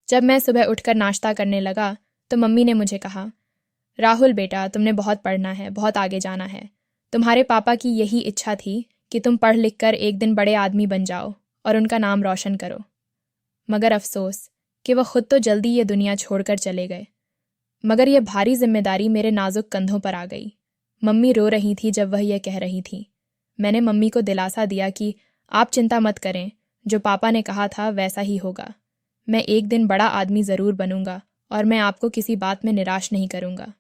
जब मैं सुबह उठकर नाश्ता करने लगा तो मम्मी ने मुझे कहा, राहुल बेटा, तुमने बहुत पढ़ना है, बहुत आगे जाना है। तुम्हारे पापा की यही इच्छा थी कि तुम पढ़ लिख कर एक दिन बड़े आदमी बन जाओ और उनका नाम रोशन करो। मगर अफसोस कि वह खुद तो जल्दी ये दुनिया छोड़कर चले गए। मगर यह भारी जिम्मेदारी मेरे नाजुक कंधों पर आ गई। मम्मी रो रही थी जब वह यह कह रही थी। मैंने मम्मी को दिलासा दिया कि आप चिंता मत करें, जो पापा ने कहा था वैसा ही होगा। मैं एक दिन बड़ा आदमी ज़रूर बनूंगा और मैं आपको किसी बात में निराश नहीं करूंगा।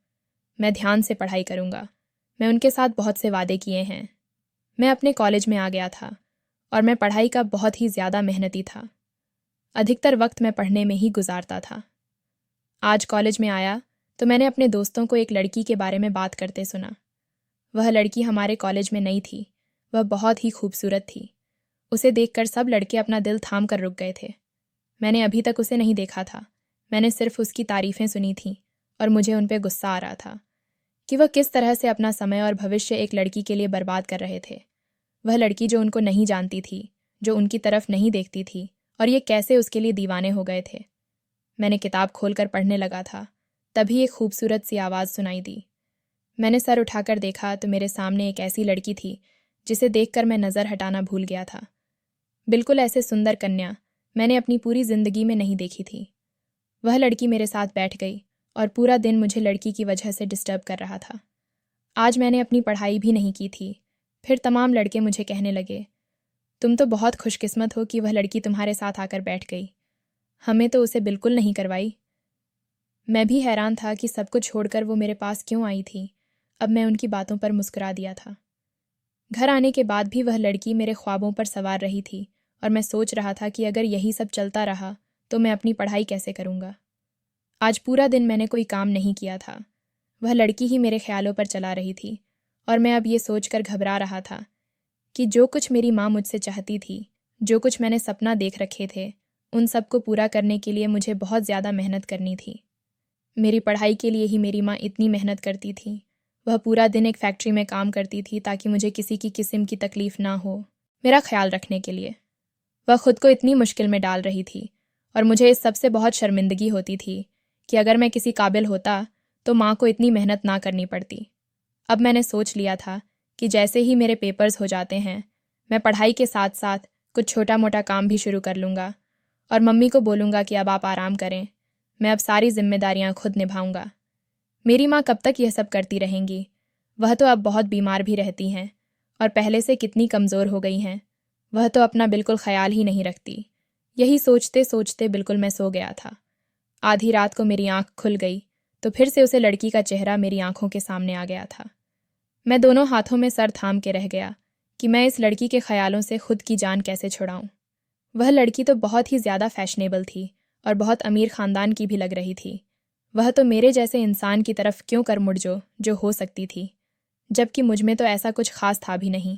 मैं ध्यान से पढ़ाई करूंगा। मैं उनके साथ बहुत से वादे किए हैं। मैं अपने कॉलेज में आ गया था और मैं पढ़ाई का बहुत ही ज़्यादा मेहनती था। अधिकतर वक्त मैं पढ़ने में ही गुजारता था। आज कॉलेज में आया तो मैंने अपने दोस्तों को एक लड़की के बारे में बात करते सुना। वह लड़की हमारे कॉलेज में नई थी। वह बहुत ही खूबसूरत थी। उसे देखकर सब लड़के अपना दिल थाम कर रुक गए थे। मैंने अभी तक उसे नहीं देखा था। मैंने सिर्फ उसकी तारीफ़ें सुनी थीं और मुझे उन पर गुस्सा आ रहा था कि वह किस तरह से अपना समय और भविष्य एक लड़की के लिए बर्बाद कर रहे थे। वह लड़की जो उनको नहीं जानती थी, जो उनकी तरफ नहीं देखती थी, और ये कैसे उसके लिए दीवाने हो गए थे। मैंने किताब खोलकर पढ़ने लगा था, तभी एक खूबसूरत सी आवाज़ सुनाई दी। मैंने सर उठाकर देखा तो मेरे सामने एक ऐसी लड़की थी जिसे देखकर मैं नज़र हटाना भूल गया था। बिल्कुल ऐसे सुंदर कन्या मैंने अपनी पूरी ज़िंदगी में नहीं देखी थी। वह लड़की मेरे साथ बैठ गई और पूरा दिन मुझे लड़की की वजह से डिस्टर्ब कर रहा था। आज मैंने अपनी पढ़ाई भी नहीं की थी। फिर तमाम लड़के मुझे कहने लगे, तुम तो बहुत खुशकिस्मत हो कि वह लड़की तुम्हारे साथ आकर बैठ गई। हमें तो उसे बिल्कुल नहीं करवाई। मैं भी हैरान था कि सब कुछ छोड़कर वो मेरे पास क्यों आई थी। अब मैं उनकी बातों पर मुस्कुरा दिया था। घर आने के बाद भी वह लड़की मेरे ख्वाबों पर सवार रही थी और मैं सोच रहा था कि अगर यही सब चलता रहा तो मैं अपनी पढ़ाई कैसे करूँगा। आज पूरा दिन मैंने कोई काम नहीं किया था। वह लड़की ही मेरे ख्यालों पर चला रही थी और मैं अब ये सोचकर घबरा रहा था कि जो कुछ मेरी माँ मुझसे चाहती थी, जो कुछ मैंने सपना देख रखे थे, उन सबको पूरा करने के लिए मुझे बहुत ज़्यादा मेहनत करनी थी। मेरी पढ़ाई के लिए ही मेरी माँ इतनी मेहनत करती थी। वह पूरा दिन एक फैक्ट्री में काम करती थी ताकि मुझे किसी की किस्म की तकलीफ़ ना हो, मेरा ख्याल रखने के लिए। वह खुद को इतनी मुश्किल में डाल रही थी और मुझे इस सबसे बहुत शर्मिंदगी होती थी कि अगर मैं किसी काबिल होता तो माँ को इतनी मेहनत ना करनी पड़ती। अब मैंने सोच लिया था कि जैसे ही मेरे पेपर्स हो जाते हैं, मैं पढ़ाई के साथ साथ कुछ छोटा मोटा काम भी शुरू कर लूँगा और मम्मी को बोलूँगा कि अब आप आराम करें, मैं अब सारी जिम्मेदारियाँ खुद निभाऊँगा। मेरी माँ कब तक यह सब करती रहेंगी? वह तो अब बहुत बीमार भी रहती हैं और पहले से कितनी कमज़ोर हो गई हैं। वह तो अपना बिल्कुल ख्याल ही नहीं रखती। यही सोचते सोचते बिल्कुल मैं सो गया था। आधी रात को मेरी आँख खुल गई तो फिर से उसे लड़की का चेहरा मेरी आँखों के सामने आ गया था। मैं दोनों हाथों में सर थाम के रह गया कि मैं इस लड़की के ख्यालों से खुद की जान कैसे छुड़ाऊं। वह लड़की तो बहुत ही ज़्यादा फैशनेबल थी और बहुत अमीर ख़ानदान की भी लग रही थी। वह तो मेरे जैसे इंसान की तरफ क्यों कर मुड़ जो हो सकती थी, जबकि मुझ में तो ऐसा कुछ ख़ास था भी नहीं।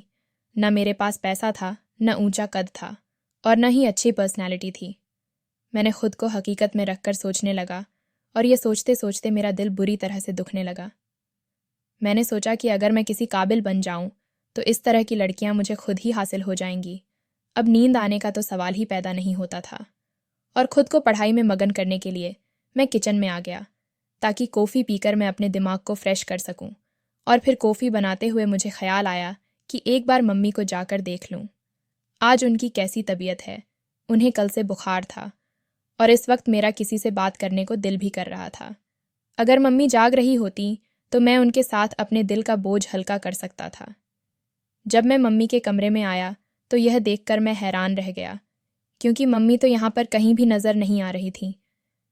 न मेरे पास पैसा था, न ऊंचा कद था और न ही अच्छी पर्सनैलिटी थी। मैंने खुद को हकीकत में रखकर सोचने लगा और ये सोचते सोचते मेरा दिल बुरी तरह से दुखने लगा। मैंने सोचा कि अगर मैं किसी काबिल बन जाऊं तो इस तरह की लड़कियां मुझे खुद ही हासिल हो जाएंगी। अब नींद आने का तो सवाल ही पैदा नहीं होता था और खुद को पढ़ाई में मगन करने के लिए मैं किचन में आ गया ताकि कॉफ़ी पीकर मैं अपने दिमाग को फ्रेश कर सकूं। और फिर कॉफ़ी बनाते हुए मुझे ख्याल आया कि एक बार मम्मी को जाकर देख लूं। आज उनकी कैसी तबीयत है? उन्हें कल से बुखार था और इस वक्त मेरा किसी से बात करने को दिल भी कर रहा था। अगर मम्मी जाग रही होती तो मैं उनके साथ अपने दिल का बोझ हल्का कर सकता था। जब मैं मम्मी के कमरे में आया तो यह देखकर मैं हैरान रह गया क्योंकि मम्मी तो यहाँ पर कहीं भी नज़र नहीं आ रही थी।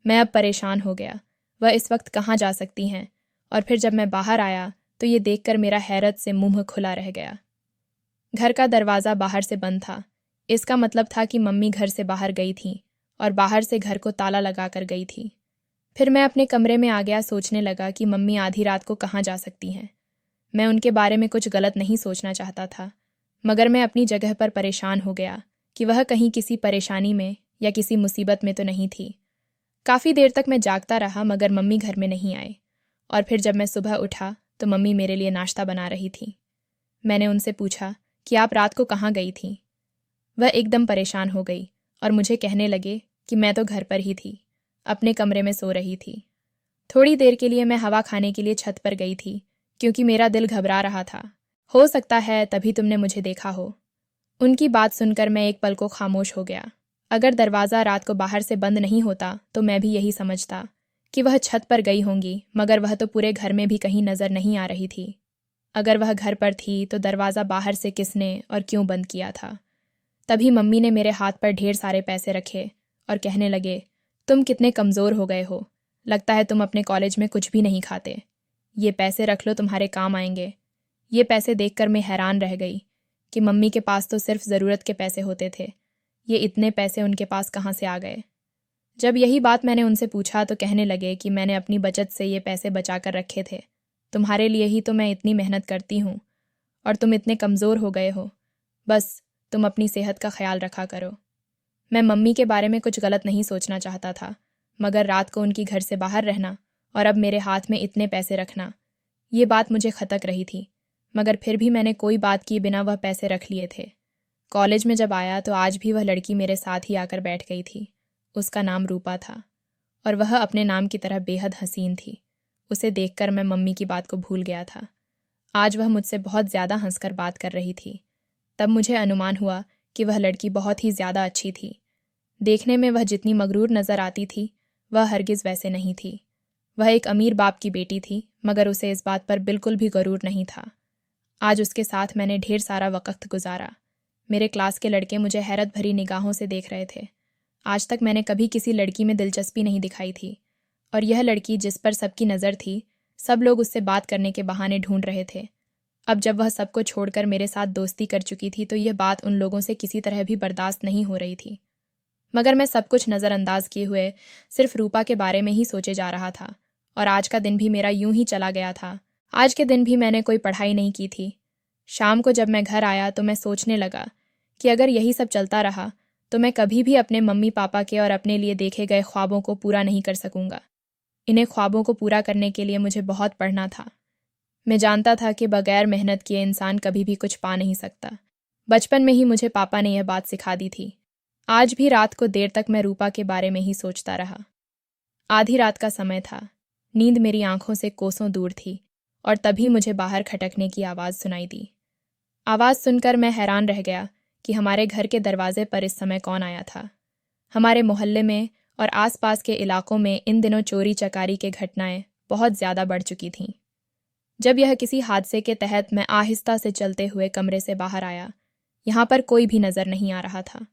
मैं अब परेशान हो गया, वह इस वक्त कहाँ जा सकती हैं? और फिर जब मैं बाहर आया तो ये देखकर मेरा हैरत से मुंह खुला रह गया। घर का दरवाज़ा बाहर से बंद था। इसका मतलब था कि मम्मी घर से बाहर गई थीं और बाहर से घर को ताला लगा कर गई थी। फिर मैं अपने कमरे में आ गया, सोचने लगा कि मम्मी आधी रात को कहाँ जा सकती हैं। मैं उनके बारे में कुछ गलत नहीं सोचना चाहता था, मगर मैं अपनी जगह पर परेशान हो गया कि वह कहीं किसी परेशानी में या किसी मुसीबत में तो नहीं थी। काफ़ी देर तक मैं जागता रहा मगर मम्मी घर में नहीं आए और फिर जब मैं सुबह उठा तो मम्मी मेरे लिए नाश्ता बना रही थी। मैंने उनसे पूछा कि आप रात को कहाँ गई थीं? वह एकदम परेशान हो गई और मुझे कहने लगे कि मैं तो घर पर ही थी। अपने कमरे में सो रही थी। थोड़ी देर के लिए मैं हवा खाने के लिए छत पर गई थी, क्योंकि मेरा दिल घबरा रहा था। हो सकता है तभी तुमने मुझे देखा हो। उनकी बात सुनकर मैं एक पल को खामोश हो गया। अगर दरवाज़ा रात को बाहर से बंद नहीं होता तो मैं भी यही समझता कि वह छत पर गई होंगी, मगर वह तो पूरे घर में भी कहीं नज़र नहीं आ रही थी। अगर वह घर पर थी तो दरवाज़ा बाहर से किसने और क्यों बंद किया था? तभी मम्मी ने मेरे हाथ पर ढेर सारे पैसे रखे और कहने लगे, तुम कितने कमज़ोर हो गए हो, लगता है तुम अपने कॉलेज में कुछ भी नहीं खाते। ये पैसे रख लो, तुम्हारे काम आएंगे। ये पैसे देखकर मैं हैरान रह गई कि मम्मी के पास तो सिर्फ ज़रूरत के पैसे होते थे, ये इतने पैसे उनके पास कहाँ से आ गए? जब यही बात मैंने उनसे पूछा तो कहने लगे कि मैंने अपनी बचत से ये पैसे बचा कर रखे थे। तुम्हारे लिए ही तो मैं इतनी मेहनत करती हूँ और तुम इतने कमज़ोर हो गए हो। बस तुम अपनी सेहत का ख्याल रखा करो। मैं मम्मी के बारे में कुछ गलत नहीं सोचना चाहता था, मगर रात को उनकी घर से बाहर रहना और अब मेरे हाथ में इतने पैसे रखना, ये बात मुझे खटक रही थी। मगर फिर भी मैंने कोई बात किए बिना वह पैसे रख लिए थे। कॉलेज में जब आया तो आज भी वह लड़की मेरे साथ ही आकर बैठ गई थी। उसका नाम रूपा था और वह अपने नाम की तरह बेहद हसीन थी। उसे देखकर मैं मम्मी की बात को भूल गया था। आज वह मुझसे बहुत ज़्यादा हंसकर बात कर रही थी। तब मुझे अनुमान हुआ कि वह लड़की बहुत ही ज़्यादा अच्छी थी। देखने में वह जितनी मगरूर नज़र आती थी, वह हरगिज़ वैसे नहीं थी। वह एक अमीर बाप की बेटी थी, मगर उसे इस बात पर बिल्कुल भी गरूर नहीं था। आज उसके साथ मैंने ढेर सारा वक्त गुजारा। मेरे क्लास के लड़के मुझे हैरत भरी निगाहों से देख रहे थे। आज तक मैंने कभी किसी लड़की में दिलचस्पी नहीं दिखाई थी, और यह लड़की जिस पर सबकी नज़र थी, सब लोग उससे बात करने के बहाने ढूंढ रहे थे। अब जब वह सबको छोड़कर मेरे साथ दोस्ती कर चुकी थी तो यह बात उन लोगों से किसी तरह भी बर्दाश्त नहीं हो रही थी। मगर मैं सब कुछ नज़रअंदाज किए हुए सिर्फ रूपा के बारे में ही सोचे जा रहा था, और आज का दिन भी मेरा यूं ही चला गया था। आज के दिन भी मैंने कोई पढ़ाई नहीं की थी। शाम को जब मैं घर आया तो मैं सोचने लगा कि अगर यही सब चलता रहा तो मैं कभी भी अपने मम्मी पापा के और अपने लिए देखे गए ख्वाबों को पूरा नहीं कर सकूंगा। इन्हें ख्वाबों को पूरा करने के लिए मुझे बहुत पढ़ना था। मैं जानता था कि बगैर मेहनत किए इंसान कभी भी कुछ पा नहीं सकता। बचपन में ही मुझे पापा ने यह बात सिखा दी थी। आज भी रात को देर तक मैं रूपा के बारे में ही सोचता रहा। आधी रात का समय था। नींद मेरी आंखों से कोसों दूर थी और तभी मुझे बाहर खटकने की आवाज़ सुनाई दी। आवाज़ सुनकर मैं हैरान रह गया कि हमारे घर के दरवाजे पर इस समय कौन आया था। हमारे मोहल्ले में और आसपास के इलाकों में इन दिनों चोरी चकारी के घटनाएं बहुत ज़्यादा बढ़ चुकी थीं। जब यह किसी हादसे के तहत मैं आहिस्ता से चलते हुए कमरे से बाहर आया, यहाँ पर कोई भी नज़र नहीं आ रहा था।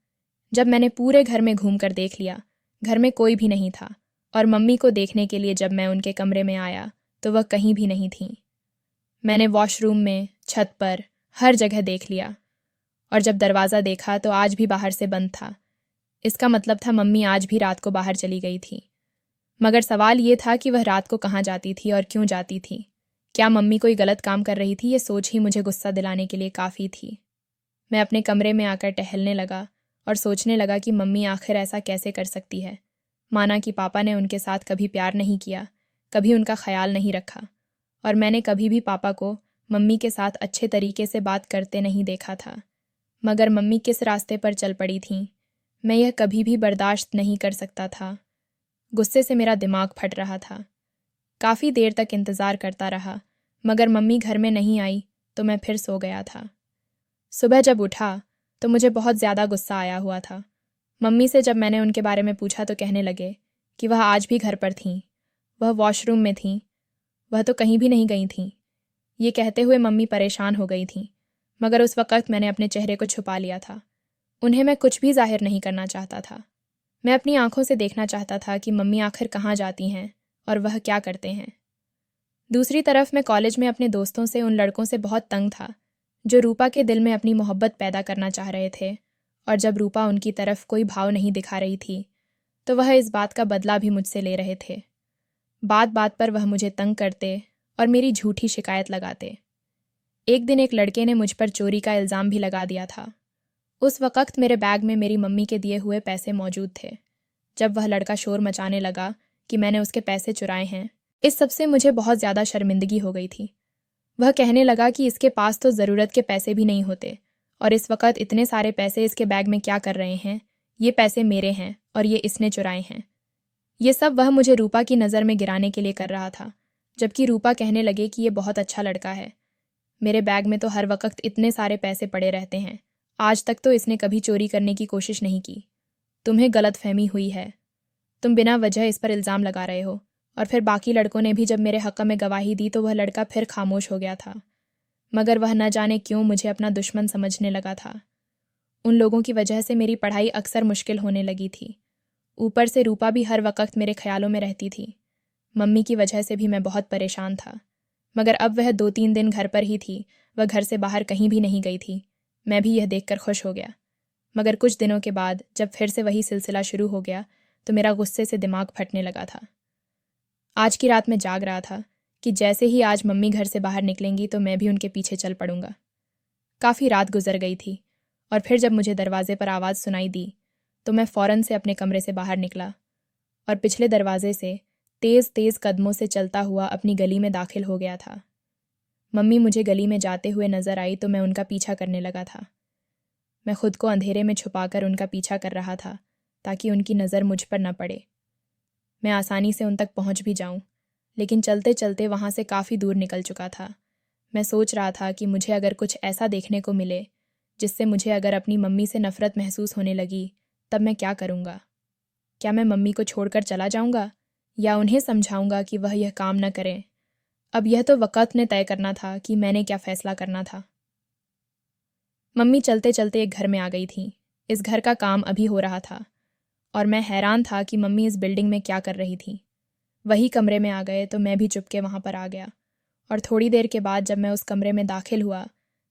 जब मैंने पूरे घर में घूमकर देख लिया, घर में कोई भी नहीं था, और मम्मी को देखने के लिए जब मैं उनके कमरे में आया तो वह कहीं भी नहीं थीं। मैंने वॉशरूम में, छत पर, हर जगह देख लिया, और जब दरवाज़ा देखा तो आज भी बाहर से बंद था। इसका मतलब था मम्मी आज भी रात को बाहर चली गई थी। मगर सवाल ये था कि वह रात को कहाँ जाती थी और क्यों जाती थी। क्या मम्मी कोई गलत काम कर रही थी? ये सोच ही मुझे गुस्सा दिलाने के लिए काफ़ी थी। मैं अपने कमरे में आकर टहलने लगा और सोचने लगा कि मम्मी आखिर ऐसा कैसे कर सकती है। माना कि पापा ने उनके साथ कभी प्यार नहीं किया, कभी उनका ख्याल नहीं रखा, और मैंने कभी भी पापा को मम्मी के साथ अच्छे तरीके से बात करते नहीं देखा था। मगर मम्मी किस रास्ते पर चल पड़ी थीं, मैं यह कभी भी बर्दाश्त नहीं कर सकता था। गुस्से से मेरा दिमाग फट रहा था। काफ़ी देर तक इंतज़ार करता रहा, मगर मम्मी घर में नहीं आई तो मैं फिर सो गया था। सुबह जब उठा तो मुझे बहुत ज़्यादा गुस्सा आया हुआ था। मम्मी से जब मैंने उनके बारे में पूछा तो कहने लगे कि वह आज भी घर पर थीं, वह वॉशरूम में थीं, वह तो कहीं भी नहीं गई थीं। ये कहते हुए मम्मी परेशान हो गई थीं, मगर उस वक़्त मैंने अपने चेहरे को छुपा लिया था। उन्हें मैं कुछ भी जाहिर नहीं करना चाहता था। मैं अपनी आंखों से देखना चाहता था कि मम्मी आखिर कहाँ जाती हैं और वह क्या करते हैं। दूसरी तरफ मैं कॉलेज में अपने दोस्तों से, उन लड़कों से बहुत तंग था जो रूपा के दिल में अपनी मोहब्बत पैदा करना चाह रहे थे, और जब रूपा उनकी तरफ कोई भाव नहीं दिखा रही थी तो वह इस बात का बदला भी मुझसे ले रहे थे। बात बात पर वह मुझे तंग करते और मेरी झूठी शिकायत लगाते। एक दिन एक लड़के ने मुझ पर चोरी का इल्ज़ाम भी लगा दिया था। उस वक़्त मेरे बैग में मेरी मम्मी के दिए हुए पैसे मौजूद थे। जब वह लड़का शोर मचाने लगा कि मैंने उसके पैसे चुराए हैं, इस सब से मुझे बहुत ज़्यादा शर्मिंदगी हो गई थी। वह कहने लगा कि इसके पास तो ज़रूरत के पैसे भी नहीं होते, और इस वक़्त इतने सारे पैसे इसके बैग में क्या कर रहे हैं, ये पैसे मेरे हैं और ये इसने चुराए हैं। ये सब वह मुझे रूपा की नज़र में गिराने के लिए कर रहा था, जबकि रूपा कहने लगे कि ये बहुत अच्छा लड़का है। मेरे बैग में तो हर वक्त इतने सारे पैसे पड़े रहते हैं, आज तक तो इसने कभी चोरी करने की कोशिश नहीं की। तुम्हें गलतफहमी हुई है, तुम बिना वजह इस पर इल्ज़ाम लगा रहे हो। और फिर बाकी लड़कों ने भी जब मेरे हक़ में गवाही दी तो वह लड़का फिर खामोश हो गया था, मगर वह न जाने क्यों मुझे अपना दुश्मन समझने लगा था। उन लोगों की वजह से मेरी पढ़ाई अक्सर मुश्किल होने लगी थी। ऊपर से रूपा भी हर वक्त मेरे ख्यालों में रहती थी। मम्मी की वजह से भी मैं बहुत परेशान था, मगर अब वह 2-3 दिन घर पर ही थी, वह घर से बाहर कहीं भी नहीं गई थी। मैं भी यह देखकर खुश हो गया। मगर कुछ दिनों के बाद जब फिर से वही सिलसिला शुरू हो गया तो मेरा गुस्से से दिमाग फटने लगा था। आज की रात मैं जाग रहा था कि जैसे ही आज मम्मी घर से बाहर निकलेंगी तो मैं भी उनके पीछे चल पड़ूंगा। काफ़ी रात गुजर गई थी और फिर जब मुझे दरवाजे पर आवाज़ सुनाई दी तो मैं फ़ौरन से अपने कमरे से बाहर निकला और पिछले दरवाजे से तेज़ तेज़ कदमों से चलता हुआ अपनी गली में दाखिल हो गया था। मम्मी मुझे गली में जाते हुए नज़र आई तो मैं उनका पीछा करने लगा था। मैं खुद को अंधेरे में छुपाकर उनका पीछा कर रहा था ताकि उनकी नज़र मुझ पर न पड़े। मैं आसानी से उन तक पहुंच भी जाऊं, लेकिन चलते चलते वहां से काफ़ी दूर निकल चुका था। मैं सोच रहा था कि मुझे अगर कुछ ऐसा देखने को मिले जिससे मुझे अगर अपनी मम्मी से नफ़रत महसूस होने लगी तब मैं क्या करूँगा। क्या मैं मम्मी को छोड़कर चला जाऊँगा या उन्हें समझाऊँगा कि वह यह काम न करें। अब यह तो वक़्त ने तय करना था कि मैंने क्या फ़ैसला करना था। मम्मी चलते चलते एक घर में आ गई थीं। इस घर का काम अभी हो रहा था और मैं हैरान था कि मम्मी इस बिल्डिंग में क्या कर रही थी। वही कमरे में आ गए तो मैं भी चुपके वहाँ पर आ गया और थोड़ी देर के बाद जब मैं उस कमरे में दाखिल हुआ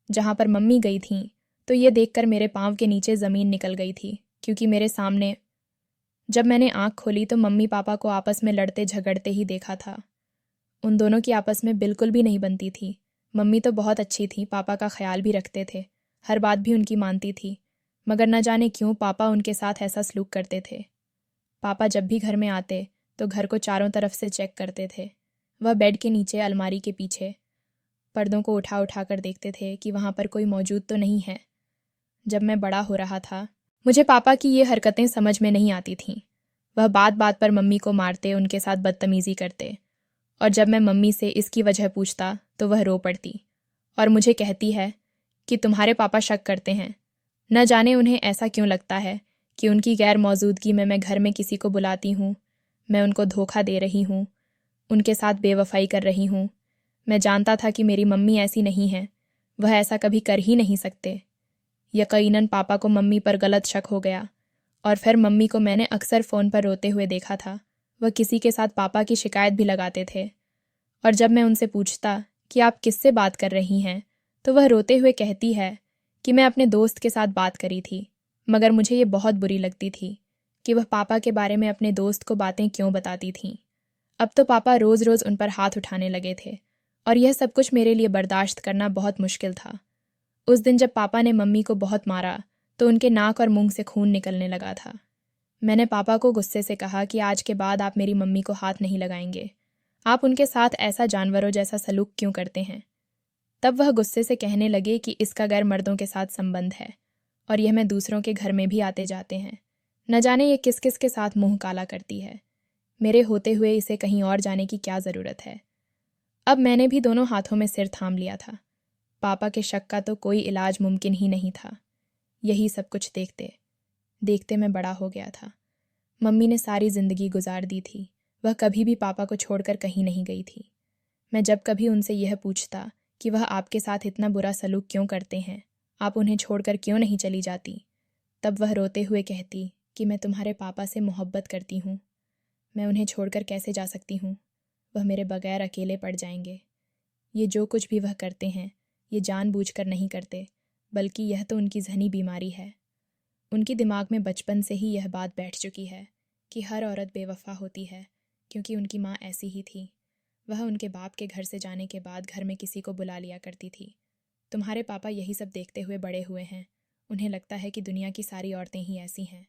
जहाँ पर मम्मी गई थीं तो ये देखकर मेरे पाँव के नीचे ज़मीन निकल गई थी, क्योंकि मेरे सामने जब मैंने आँख खोली तो मम्मी पापा को आपस में लड़ते झगड़ते ही देखा था। उन दोनों की आपस में बिल्कुल भी नहीं बनती थी। मम्मी तो बहुत अच्छी थी, पापा का ख्याल भी रखते थे, हर बात भी उनकी मानती थी, मगर न जाने क्यों पापा उनके साथ ऐसा सलूक करते थे। पापा जब भी घर में आते तो घर को चारों तरफ से चेक करते थे। वह बेड के नीचे अलमारी के पीछे पर्दों को उठा उठा कर देखते थे कि वहाँ पर कोई मौजूद तो नहीं है। जब मैं बड़ा हो रहा था मुझे पापा की ये हरकतें समझ में नहीं आती थीं। वह बात बात पर मम्मी को मारते, उनके साथ बदतमीज़ी करते और जब मैं मम्मी से इसकी वजह पूछता तो वह रो पड़ती और मुझे कहती है कि तुम्हारे पापा शक करते हैं। न जाने उन्हें ऐसा क्यों लगता है कि उनकी गैर मौजूदगी में मैं घर में किसी को बुलाती हूँ, मैं उनको धोखा दे रही हूँ, उनके साथ बेवफाई कर रही हूँ। मैं जानता था कि मेरी मम्मी ऐसी नहीं है, वह ऐसा कभी कर ही नहीं सकते। यकीनन पापा को मम्मी पर गलत शक हो गया और फिर मम्मी को मैंने अक्सर फ़ोन पर रोते हुए देखा था। वह किसी के साथ पापा की शिकायत भी लगाते थे और जब मैं उनसे पूछता कि आप किससे बात कर रही हैं तो वह रोते हुए कहती है कि मैं अपने दोस्त के साथ बात करी थी। मगर मुझे ये बहुत बुरी लगती थी कि वह पापा के बारे में अपने दोस्त को बातें क्यों बताती थीं। अब तो पापा रोज़ रोज़ उन पर हाथ उठाने लगे थे और यह सब कुछ मेरे लिए बर्दाश्त करना बहुत मुश्किल था। उस दिन जब पापा ने मम्मी को बहुत मारा तो उनके नाक और मुंह से खून निकलने लगा था। मैंने पापा को गुस्से से कहा कि आज के बाद आप मेरी मम्मी को हाथ नहीं लगाएंगे। आप उनके साथ ऐसा जानवरों जैसा सलूक क्यों करते हैं। तब वह गुस्से से कहने लगे कि इसका गैर मर्दों के साथ संबंध है और यह मैं दूसरों के घर में भी आते जाते हैं। न जाने ये किस किस के साथ मुंह काला करती है। मेरे होते हुए इसे कहीं और जाने की क्या ज़रूरत है। अब मैंने भी दोनों हाथों में सिर थाम लिया था। पापा के शक का तो कोई इलाज मुमकिन ही नहीं था। यही सब कुछ देखते देखते मैं बड़ा हो गया था। मम्मी ने सारी ज़िंदगी गुजार दी थी, वह कभी भी पापा को छोड़कर कहीं नहीं गई थी। मैं जब कभी उनसे यह पूछता कि वह आपके साथ इतना बुरा सलूक क्यों करते हैं, आप उन्हें छोड़कर क्यों नहीं चली जाती, तब वह रोते हुए कहती कि मैं तुम्हारे पापा से मोहब्बत करती हूँ, मैं उन्हें छोड़कर कैसे जा सकती हूँ, वह मेरे बगैर अकेले पड़ जाएंगे। ये जो कुछ भी वह करते हैं ये जानबूझकर नहीं करते, बल्कि यह तो उनकी ज़हनी बीमारी है। उनकी दिमाग में बचपन से ही यह बात बैठ चुकी है कि हर औरत बेवफा होती है, क्योंकि उनकी माँ ऐसी ही थी। वह उनके बाप के घर से जाने के बाद घर में किसी को बुला लिया करती थी। तुम्हारे पापा यही सब देखते हुए बड़े हुए हैं। उन्हें लगता है कि दुनिया की सारी औरतें ही ऐसी हैं,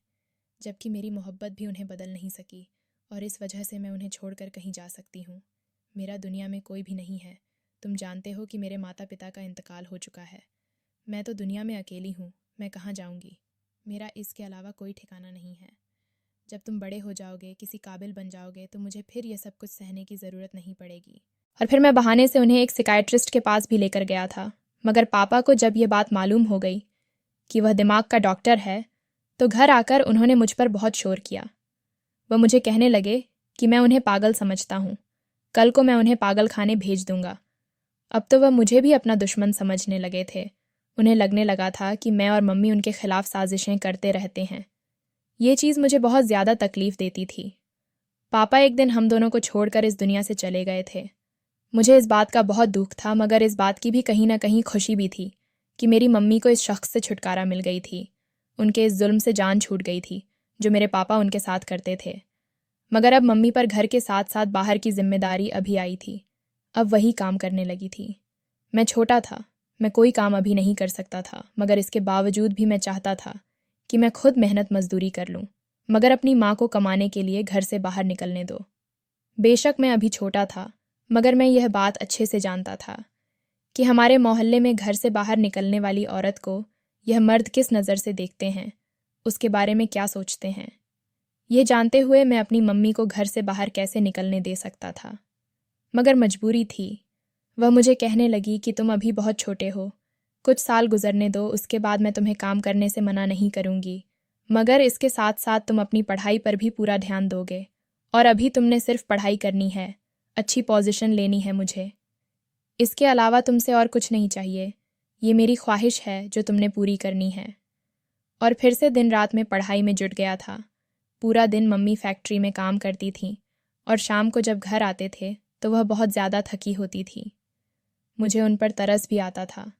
जबकि मेरी मोहब्बत भी उन्हें बदल नहीं सकी और इस वजह से मैं उन्हें छोड़कर कहीं जा सकती हूँ। मेरा दुनिया में कोई भी नहीं है। तुम जानते हो कि मेरे माता पिता का इंतकाल हो चुका है। मैं तो दुनिया में अकेली हूँ, मैं कहाँ जाऊँगी। मेरा इसके अलावा कोई ठिकाना नहीं है। जब तुम बड़े हो जाओगे, किसी काबिल बन जाओगे, तो मुझे फिर ये सब कुछ सहने की ज़रूरत नहीं पड़ेगी। और फिर मैं बहाने से उन्हें एक सिकाइट्रिस्ट के पास भी लेकर गया था। मगर पापा को जब ये बात मालूम हो गई कि वह दिमाग का डॉक्टर है, तो घर आकर उन्होंने मुझ पर बहुत शोर किया। वह मुझे कहने लगे कि मैं उन्हें पागल समझता हूँ, कल को मैं उन्हें पागल खाने भेज दूंगा। अब तो वह मुझे भी अपना दुश्मन समझने लगे थे। उन्हें लगने लगा था कि मैं और मम्मी उनके खिलाफ साजिशें करते रहते हैं। ये चीज़ मुझे बहुत ज़्यादा तकलीफ़ देती थी। पापा एक दिन हम दोनों को छोड़कर इस दुनिया से चले गए थे। मुझे इस बात का बहुत दुख था, मगर इस बात की भी कहीं ना कहीं खुशी भी थी कि मेरी मम्मी को इस शख्स से छुटकारा मिल गई थी। उनके इस जुल्म से जान छूट गई थी जो मेरे पापा उनके साथ करते थे। मगर अब मम्मी पर घर के साथ साथ बाहर की जिम्मेदारी अभी आई थी। अब वही काम करने लगी थी। मैं छोटा था, मैं कोई काम अभी नहीं कर सकता था, मगर इसके बावजूद भी मैं चाहता था कि मैं खुद मेहनत मजदूरी कर लूँ, मगर अपनी माँ को कमाने के लिए घर से बाहर निकलने दो। बेशक मैं अभी छोटा था, मगर मैं यह बात अच्छे से जानता था कि हमारे मोहल्ले में घर से बाहर निकलने वाली औरत को यह मर्द किस नज़र से देखते हैं, उसके बारे में क्या सोचते हैं। यह जानते हुए मैं अपनी मम्मी को घर से बाहर कैसे निकलने दे सकता था, मगर मजबूरी थी। वह मुझे कहने लगी कि तुम अभी बहुत छोटे हो, कुछ साल गुजरने दो, उसके बाद मैं तुम्हें काम करने से मना नहीं करूँगी, मगर इसके साथ साथ तुम अपनी पढ़ाई पर भी पूरा ध्यान दोगे। और अभी तुमने सिर्फ पढ़ाई करनी है, अच्छी पोजीशन लेनी है मुझे। इसके अलावा तुमसे और कुछ नहीं चाहिए। ये मेरी ख्वाहिश है जो तुमने पूरी करनी है। और फिर से दिन रात में पढ़ाई में जुट गया था। पूरा दिन मम्मी फैक्ट्री में काम करती थीं और शाम को जब घर आते थे तो वह बहुत ज़्यादा थकी होती थी। मुझे उन पर तरस भी आता था।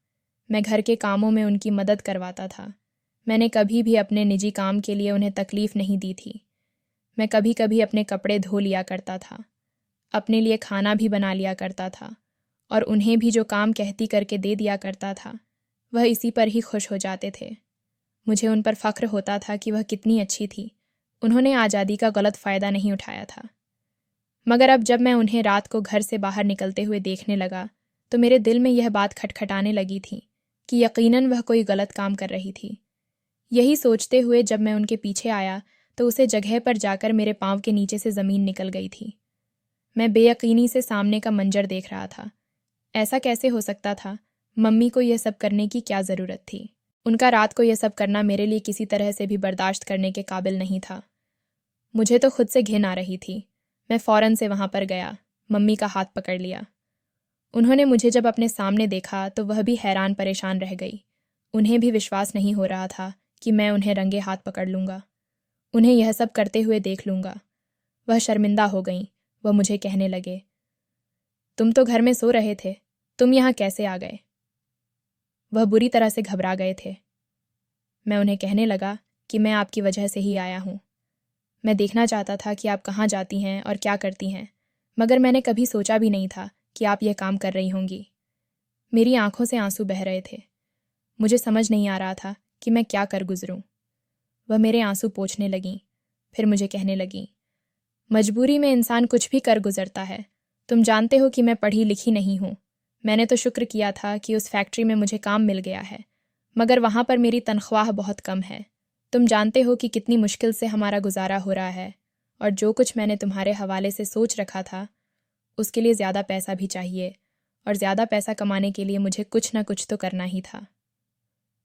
मैं घर के कामों में उनकी मदद करवाता था। मैंने कभी भी अपने निजी काम के लिए उन्हें तकलीफ़ नहीं दी थी। मैं कभी कभी अपने कपड़े धो लिया करता था, अपने लिए खाना भी बना लिया करता था, और उन्हें भी जो काम कहती करके दे दिया करता था। वह इसी पर ही खुश हो जाते थे। मुझे उन पर फ़ख्र होता था कि वह कितनी अच्छी थी। उन्होंने आज़ादी का गलत फ़ायदा नहीं उठाया था। मगर अब जब मैं उन्हें रात को घर से बाहर निकलते हुए देखने लगा तो मेरे दिल में यह बात खटखटाने लगी थी कि यकीनन वह कोई गलत काम कर रही थी। यही सोचते हुए जब मैं उनके पीछे आया तो उसे जगह पर जाकर मेरे पाँव के नीचे से ज़मीन निकल गई थी। मैं बेयकीनी से सामने का मंजर देख रहा था। ऐसा कैसे हो सकता था? मम्मी को यह सब करने की क्या ज़रूरत थी? उनका रात को यह सब करना मेरे लिए किसी तरह से भी बर्दाश्त करने के काबिल नहीं था। मुझे तो खुद से घिन आ रही थी। मैं फ़ौरन से वहाँ पर गया, मम्मी का हाथ पकड़ लिया। उन्होंने मुझे जब अपने सामने देखा तो वह भी हैरान परेशान रह गई। उन्हें भी विश्वास नहीं हो रहा था कि मैं उन्हें रंगे हाथ पकड़ लूँगा, उन्हें यह सब करते हुए देख लूँगा। वह शर्मिंदा हो गईं। वह मुझे कहने लगे, तुम तो घर में सो रहे थे, तुम यहाँ कैसे आ गए? वह बुरी तरह से घबरा गए थे। मैं उन्हें कहने लगा कि मैं आपकी वजह से ही आया हूँ। मैं देखना चाहता था कि आप कहाँ जाती हैं और क्या करती हैं, मगर मैंने कभी सोचा भी नहीं था कि आप यह काम कर रही होंगी। मेरी आंखों से आंसू बह रहे थे। मुझे समझ नहीं आ रहा था कि मैं क्या कर गुजरूं। वह मेरे आंसू पोंछने लगीं, फिर मुझे कहने लगीं, मजबूरी में इंसान कुछ भी कर गुजरता है। तुम जानते हो कि मैं पढ़ी लिखी नहीं हूँ। मैंने तो शुक्र किया था कि उस फैक्ट्री में मुझे काम मिल गया है, मगर वहाँ पर मेरी तनख्वाह बहुत कम है। तुम जानते हो कि कितनी मुश्किल से हमारा गुजारा हो रहा है, और जो कुछ मैंने तुम्हारे हवाले से सोच रखा था उसके लिए ज़्यादा पैसा भी चाहिए, और ज़्यादा पैसा कमाने के लिए मुझे कुछ ना कुछ तो करना ही था।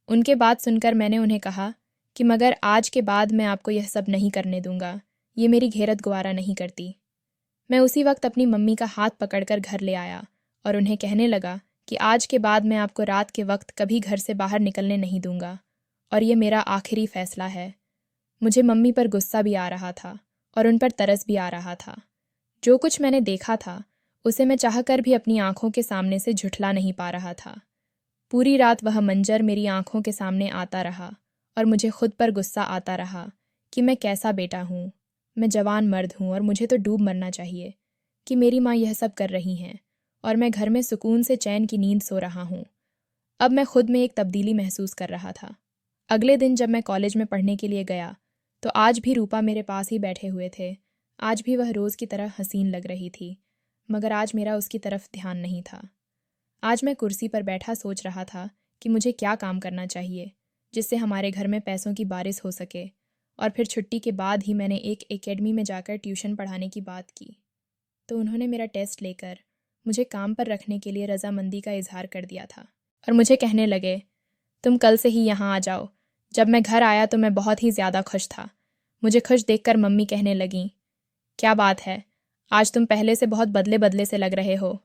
उनके बात सुनकर मैंने उन्हें कहा कि मगर आज के बाद मैं आपको यह सब नहीं करने दूंगा। ये मेरी घेरत गवारा नहीं करती। मैं उसी वक्त अपनी मम्मी का हाथ पकड़कर घर ले आया और उन्हें कहने लगा कि आज के बाद मैं आपको रात के वक्त कभी घर से बाहर निकलने नहीं दूंगा, और ये मेरा आखिरी फ़ैसला है। मुझे मम्मी पर गुस्सा भी आ रहा था और उन पर तरस भी आ रहा था। जो कुछ मैंने देखा था उसे मैं चाहकर भी अपनी आंखों के सामने से झुठला नहीं पा रहा था। पूरी रात वह मंजर मेरी आंखों के सामने आता रहा और मुझे खुद पर गुस्सा आता रहा कि मैं कैसा बेटा हूँ। मैं जवान मर्द हूँ और मुझे तो डूब मरना चाहिए कि मेरी माँ यह सब कर रही हैं और मैं घर में सुकून से चैन की नींद सो रहा हूँ। अब मैं खुद में एक तब्दीली महसूस कर रहा था। अगले दिन जब मैं कॉलेज में पढ़ने के लिए गया तो आज भी रूपा मेरे पास ही बैठे हुए थे। आज भी वह रोज़ की तरह हसीन लग रही थी, मगर आज मेरा उसकी तरफ ध्यान नहीं था। आज मैं कुर्सी पर बैठा सोच रहा था कि मुझे क्या काम करना चाहिए जिससे हमारे घर में पैसों की बारिश हो सके और फिर छुट्टी के बाद ही मैंने एक एकेडमी में जाकर ट्यूशन पढ़ाने की बात की। तो उन्होंने मेरा टेस्ट लेकर मुझे काम पर रखने के लिए रजामंदी का इजहार कर दिया था और मुझे कहने लगे, तुम कल से ही यहाँ आ जाओ। जब मैं घर आया तो मैं बहुत ही ज़्यादा खुश था। मुझे खुश देखकर मम्मी कहने लगीं, क्या बात है, आज तुम पहले से बहुत बदले बदले से लग रहे हो।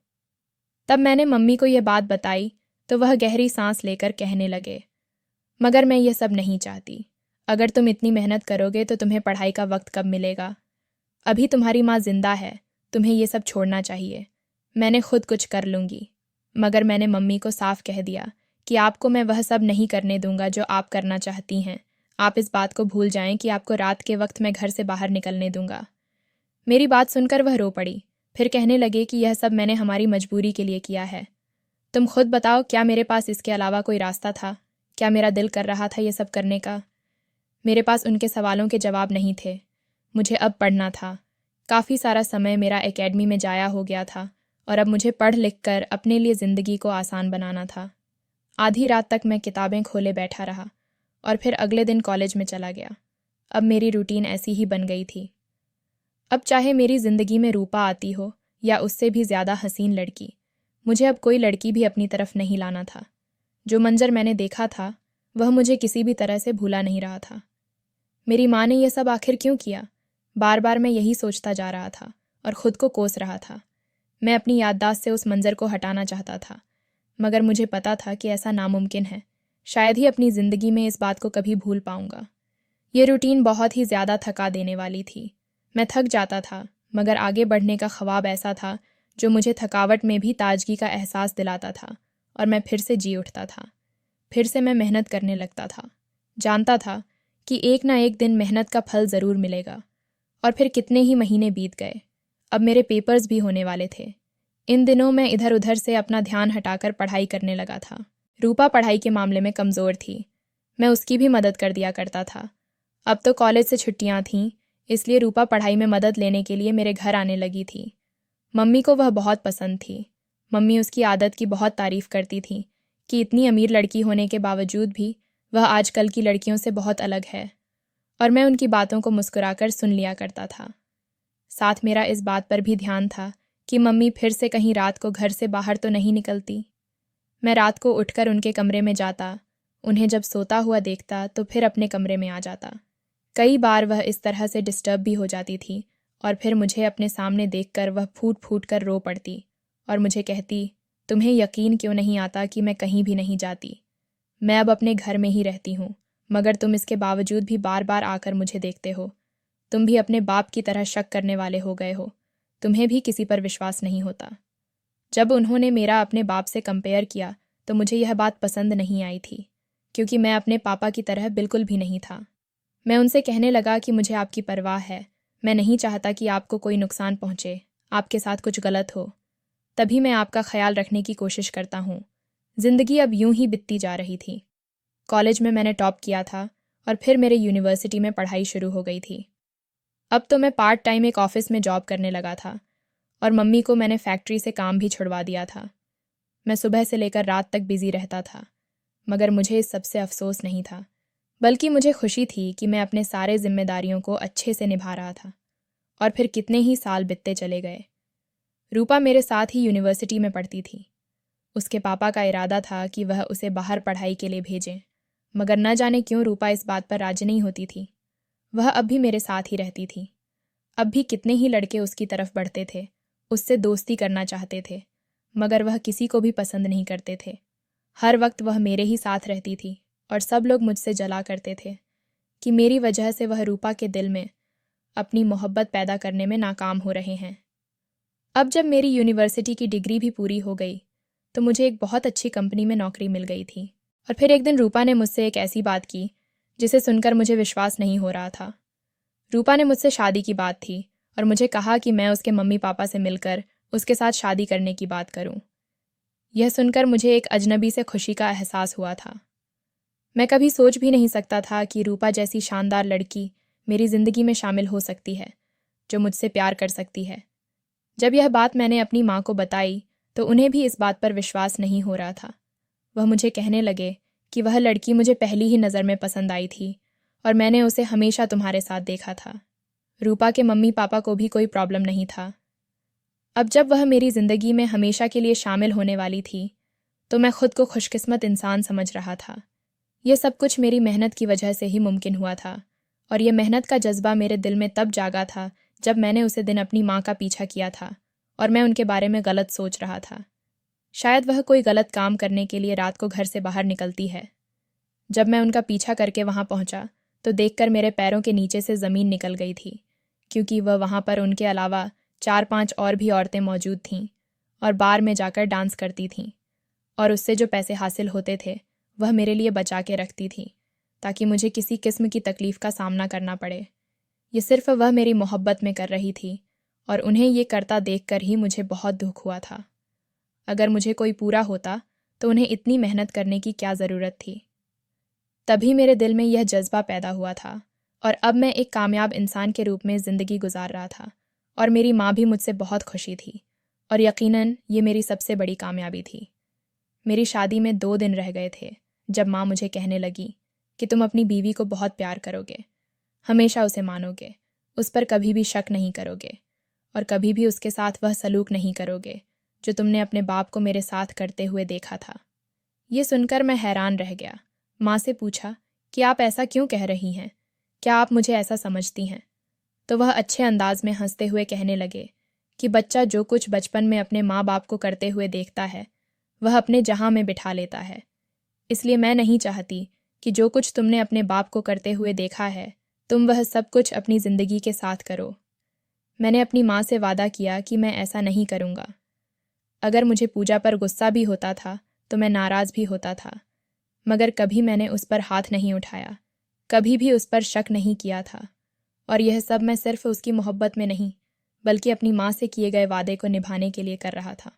तब मैंने मम्मी को यह बात बताई तो वह गहरी सांस लेकर कहने लगे, मगर मैं यह सब नहीं चाहती। अगर तुम इतनी मेहनत करोगे तो तुम्हें पढ़ाई का वक्त कब मिलेगा? अभी तुम्हारी माँ जिंदा है, तुम्हें ये सब छोड़ना चाहिए। मैंने खुद कुछ कर लूँगी। मगर मैंने मम्मी को साफ कह दिया कि आपको मैं वह सब नहीं करने दूंगा जो आप करना चाहती हैं। आप इस बात को भूल जाएं कि आपको रात के वक्त मैं घर से बाहर निकलने दूंगा। मेरी बात सुनकर वह रो पड़ी। फिर कहने लगे कि यह सब मैंने हमारी मजबूरी के लिए किया है। तुम खुद बताओ, क्या मेरे पास इसके अलावा कोई रास्ता था? क्या मेरा दिल कर रहा था ये सब करने का? मेरे पास उनके सवालों के जवाब नहीं थे। मुझे अब पढ़ना था। काफ़ी सारा समय मेरा एकेडमी में जाया हो गया था और अब मुझे पढ़ लिख कर अपने लिए ज़िंदगी को आसान बनाना था। आधी रात तक मैं किताबें खोले बैठा रहा और फिर अगले दिन कॉलेज में चला गया। अब मेरी रूटीन ऐसी ही बन गई थी। अब चाहे मेरी ज़िंदगी में रूपा आती हो या उससे भी ज़्यादा हसीन लड़की, मुझे अब कोई लड़की भी अपनी तरफ नहीं लाना था। जो मंजर मैंने देखा था वह मुझे किसी भी तरह से भूला नहीं रहा था। मेरी माँ ने यह सब आखिर क्यों किया? बार बार मैं यही सोचता जा रहा था और ख़ुद को कोस रहा था। मैं अपनी याददाश्त से उस मंजर को हटाना चाहता था, मगर मुझे पता था कि ऐसा नामुमकिन है। शायद ही अपनी ज़िंदगी में इस बात को कभी भूल पाऊंगा। ये रूटीन बहुत ही ज़्यादा थका देने वाली थी। मैं थक जाता था, मगर आगे बढ़ने का ख्वाब ऐसा था जो मुझे थकावट में भी ताजगी का एहसास दिलाता था और मैं फिर से जी उठता था। फिर से मैं मेहनत करने लगता था। जानता था कि एक ना एक दिन मेहनत का फल ज़रूर मिलेगा। और फिर कितने ही महीने बीत गए। अब मेरे पेपर्स भी होने वाले थे। इन दिनों मैं इधर उधर से अपना ध्यान हटाकर पढ़ाई करने लगा था। रूपा पढ़ाई के मामले में कमज़ोर थी। मैं उसकी भी मदद कर दिया करता था। अब तो कॉलेज से छुट्टियां थीं, इसलिए रूपा पढ़ाई में मदद लेने के लिए मेरे घर आने लगी थी। मम्मी को वह बहुत पसंद थी। मम्मी उसकी आदत की बहुत तारीफ़ करती थी कि इतनी अमीर लड़की होने के बावजूद भी वह आजकल की लड़कियों से बहुत अलग है, और मैं उनकी बातों को मुस्कुराकर सुन लिया करता था। साथ मेरा इस बात पर भी ध्यान था कि मम्मी फिर से कहीं रात को घर से बाहर तो नहीं निकलती। मैं रात को उठकर उनके कमरे में जाता, उन्हें जब सोता हुआ देखता तो फिर अपने कमरे में आ जाता। कई बार वह इस तरह से डिस्टर्ब भी हो जाती थी और फिर मुझे अपने सामने देखकर वह फूट फूट कर रो पड़ती और मुझे कहती, तुम्हें यकीन क्यों नहीं आता कि मैं कहीं भी नहीं जाती? मैं अब अपने घर में ही रहती हूँ, मगर तुम इसके बावजूद भी बार बार आकर मुझे देखते हो। तुम भी अपने बाप की तरह शक करने वाले हो गए हो। तुम्हें भी किसी पर विश्वास नहीं होता। जब उन्होंने मेरा अपने बाप से कंपेयर किया तो मुझे यह बात पसंद नहीं आई थी, क्योंकि मैं अपने पापा की तरह बिल्कुल भी नहीं था। मैं उनसे कहने लगा कि मुझे आपकी परवाह है। मैं नहीं चाहता कि आपको कोई नुकसान पहुँचे, आपके साथ कुछ गलत हो। तभी मैं आपका ख्याल रखने की कोशिश करता हूँ। ज़िंदगी अब यूं ही बीतती जा रही थी। कॉलेज में मैंने टॉप किया था और फिर मेरे यूनिवर्सिटी में पढ़ाई शुरू हो गई थी। अब तो मैं पार्ट टाइम एक ऑफ़िस में जॉब करने लगा था और मम्मी को मैंने फैक्ट्री से काम भी छुड़वा दिया था। मैं सुबह से लेकर रात तक बिज़ी रहता था, मगर मुझे इस सबसे अफसोस नहीं था, बल्कि मुझे खुशी थी कि मैं अपने सारे जिम्मेदारियों को अच्छे से निभा रहा था। और फिर कितने ही साल बीतते चले गए। रूपा मेरे साथ ही यूनिवर्सिटी में पढ़ती थी। उसके पापा का इरादा था कि वह उसे बाहर पढ़ाई के लिए भेजें, मगर न जाने क्यों रूपा इस बात पर राजी नहीं होती थी। वह अब भी मेरे साथ ही रहती थी। अब भी कितने ही लड़के उसकी तरफ बढ़ते थे, उससे दोस्ती करना चाहते थे, मगर वह किसी को भी पसंद नहीं करते थे। हर वक्त वह मेरे ही साथ रहती थी और सब लोग मुझसे जला करते थे कि मेरी वजह से वह रूपा के दिल में अपनी मोहब्बत पैदा करने में नाकाम हो रहे हैं। अब जब मेरी यूनिवर्सिटी की डिग्री भी पूरी हो गई तो मुझे एक बहुत अच्छी कंपनी में नौकरी मिल गई थी। और फिर एक दिन रूपा ने मुझसे एक ऐसी बात की जिसे सुनकर मुझे विश्वास नहीं हो रहा था। रूपा ने मुझसे शादी की बात थी और मुझे कहा कि मैं उसके मम्मी पापा से मिलकर उसके साथ शादी करने की बात करूं। यह सुनकर मुझे एक अजनबी से खुशी का एहसास हुआ था। मैं कभी सोच भी नहीं सकता था कि रूपा जैसी शानदार लड़की मेरी ज़िंदगी में शामिल हो सकती है, जो मुझसे प्यार कर सकती है। जब यह बात मैंने अपनी माँ को बताई तो उन्हें भी इस बात पर विश्वास नहीं हो रहा था। वह मुझे कहने लगे कि वह लड़की मुझे पहली ही नज़र में पसंद आई थी और मैंने उसे हमेशा तुम्हारे साथ देखा था। रूपा के मम्मी पापा को भी कोई प्रॉब्लम नहीं था। अब जब वह मेरी ज़िंदगी में हमेशा के लिए शामिल होने वाली थी तो मैं खुद को खुशकिस्मत इंसान समझ रहा था। यह सब कुछ मेरी मेहनत की वजह से ही मुमकिन हुआ था, और यह मेहनत का जज्बा मेरे दिल में तब जागा था जब मैंने उसे दिन अपनी माँ का पीछा किया था और मैं उनके बारे में गलत सोच रहा था। शायद वह कोई गलत काम करने के लिए रात को घर से बाहर निकलती है। जब मैं उनका पीछा करके वहाँ पहुँचा तो देखकर मेरे पैरों के नीचे से ज़मीन निकल गई थी, क्योंकि वह वहाँ पर उनके अलावा 4-5 और भी औरतें मौजूद थीं और बार में जाकर डांस करती थीं, और उससे जो पैसे हासिल होते थे वह मेरे लिए बचा के रखती थी ताकि मुझे किसी किस्म की तकलीफ़ का सामना करना पड़े। ये सिर्फ वह मेरी मोहब्बत में कर रही थी, और उन्हें ये करता देखकर ही मुझे बहुत दुख हुआ था। अगर मुझे कोई पूरा होता तो उन्हें इतनी मेहनत करने की क्या ज़रूरत थी। तभी मेरे दिल में यह जज्बा पैदा हुआ था, और अब मैं एक कामयाब इंसान के रूप में ज़िंदगी गुजार रहा था, और मेरी माँ भी मुझसे बहुत खुशी थी, और यकीनन ये मेरी सबसे बड़ी कामयाबी थी। मेरी शादी में 2 दिन रह गए थे जब माँ मुझे कहने लगी कि तुम अपनी बीवी को बहुत प्यार करोगे, हमेशा उसे मानोगे, उस पर कभी भी शक नहीं करोगे, और कभी भी उसके साथ वह सलूक नहीं करोगे जो तुमने अपने बाप को मेरे साथ करते हुए देखा था। ये सुनकर मैं हैरान रह गया। माँ से पूछा कि आप ऐसा क्यों कह रही हैं? क्या आप मुझे ऐसा समझती हैं? तो वह अच्छे अंदाज में हंसते हुए कहने लगे कि बच्चा जो कुछ बचपन में अपने माँ बाप को करते हुए देखता है वह अपने जहां में बिठा लेता है। इसलिए मैं नहीं चाहती कि जो कुछ तुमने अपने बाप को करते हुए देखा है तुम वह सब कुछ अपनी ज़िंदगी के साथ करो। मैंने अपनी माँ से वादा किया कि मैं ऐसा नहीं करूँगा। अगर मुझे पूजा पर गुस्सा भी होता था तो मैं नाराज़ भी होता था, मगर कभी मैंने उस पर हाथ नहीं उठाया, कभी भी उस पर शक नहीं किया था, और यह सब मैं सिर्फ उसकी मोहब्बत में नहीं बल्कि अपनी माँ से किए गए वादे को निभाने के लिए कर रहा था।